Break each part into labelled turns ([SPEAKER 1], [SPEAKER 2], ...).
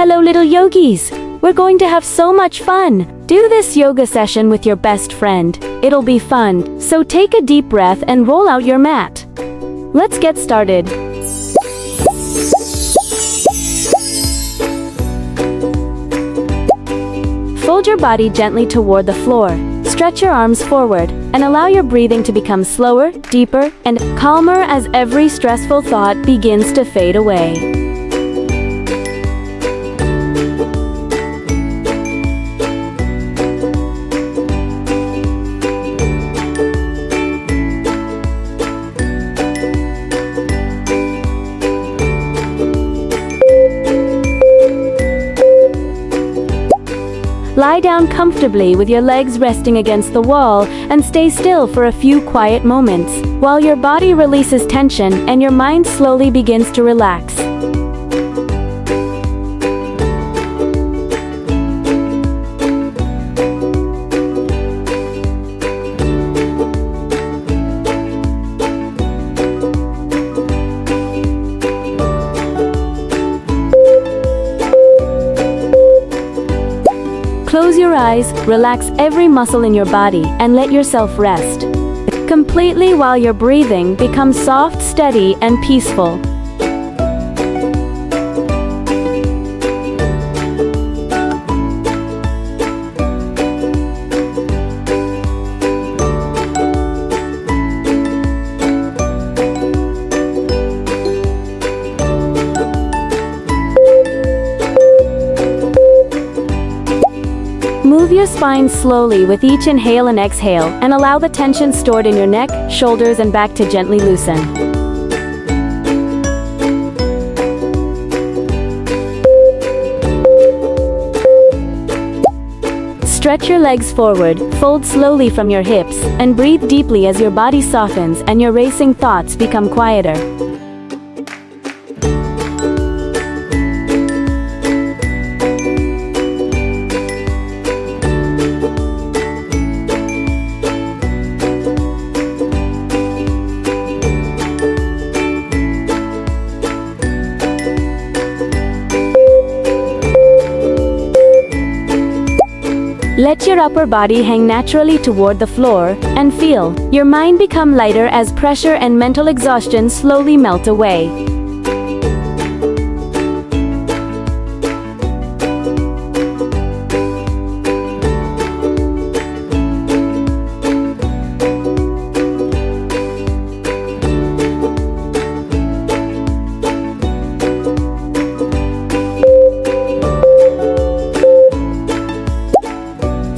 [SPEAKER 1] Hello little yogis! We're going to have so much fun! Do this yoga session with your best friend. It'll be fun, so take a deep breath and roll out your mat. Let's get started. Fold your body gently toward the floor. Stretch your arms forward, and allow your breathing to become slower, deeper, and calmer as every stressful thought begins to fade away. Lie down comfortably with your legs resting against the wall and stay still for a few quiet moments, while your body releases tension and your mind slowly begins to relax. Close your eyes, relax every muscle in your body, and let yourself rest completely while your breathing becomes soft, steady, and peaceful. Move your spine slowly with each inhale and exhale, and allow the tension stored in your neck, shoulders, and back to gently loosen. Stretch your legs forward, fold slowly from your hips, and breathe deeply as your body softens and your racing thoughts become quieter. Let your upper body hang naturally toward the floor, and feel your mind become lighter as pressure and mental exhaustion slowly melt away.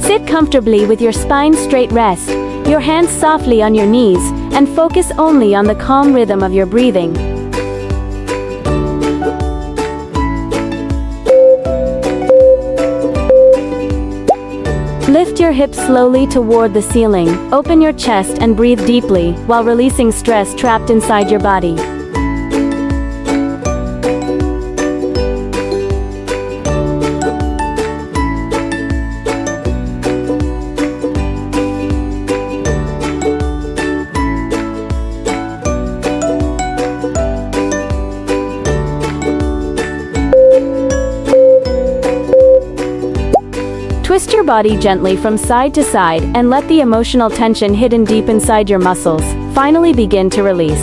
[SPEAKER 1] Sit comfortably with your spine straight, rest your hands softly on your knees, and focus only on the calm rhythm of your breathing. Lift your hips slowly toward the ceiling, open your chest and breathe deeply, while releasing stress trapped inside your body. Twist your body gently from side to side and let the emotional tension hidden deep inside your muscles finally begin to release.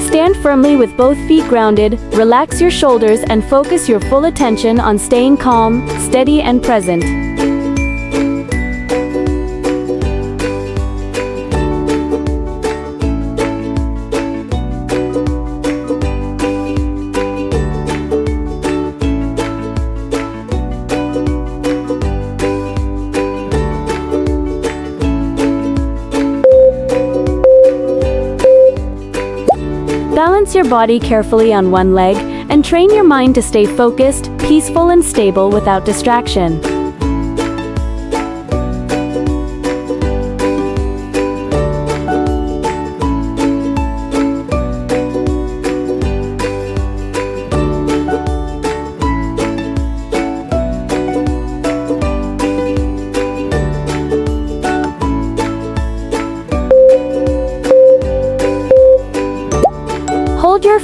[SPEAKER 1] Stand firmly with both feet grounded, relax your shoulders and focus your full attention on staying calm, steady and present. Balance your body carefully on one leg, and train your mind to stay focused, peaceful and stable without distraction.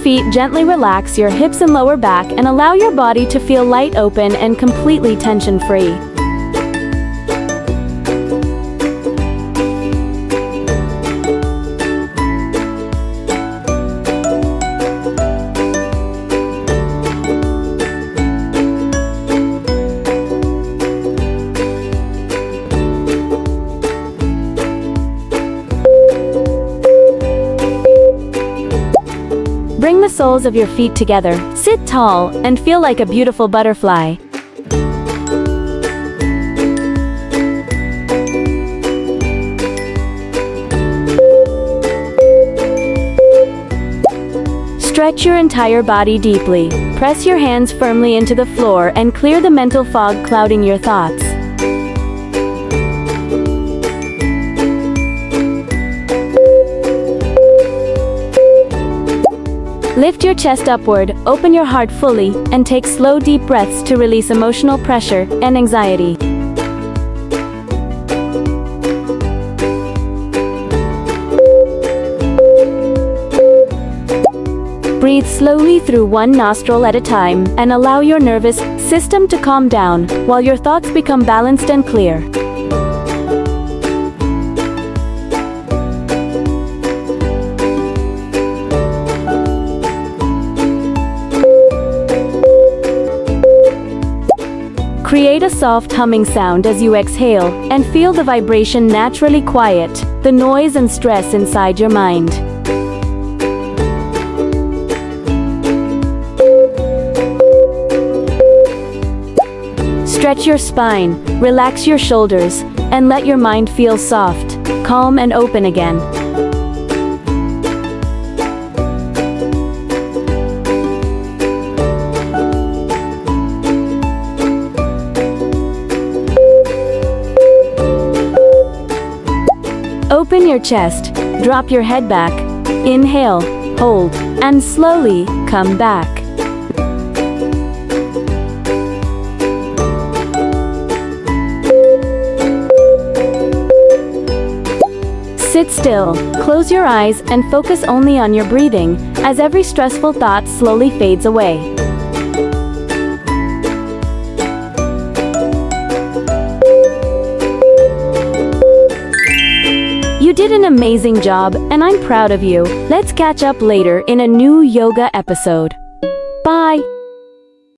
[SPEAKER 1] feet, gently relax your hips and lower back and allow your body to feel light, open, and completely tension-free. Bring the soles of your feet together, sit tall, and feel like a beautiful butterfly. Stretch your entire body deeply. Press your hands firmly into the floor and clear the mental fog clouding your thoughts. Lift your chest upward, open your heart fully, and take slow, deep breaths to release emotional pressure and anxiety. Breathe slowly through one nostril at a time, and allow your nervous system to calm down, while your thoughts become balanced and clear. Create a soft humming sound as you exhale, and feel the vibration naturally quiet the noise and stress inside your mind. Stretch your spine, relax your shoulders, and let your mind feel soft, calm, and open again. Open your chest, drop your head back, inhale, hold, and slowly come back. Sit still, close your eyes, and focus only on your breathing, as every stressful thought slowly fades away. You did an amazing job, and I'm proud of you. Let's catch up later in a new yoga episode. Bye!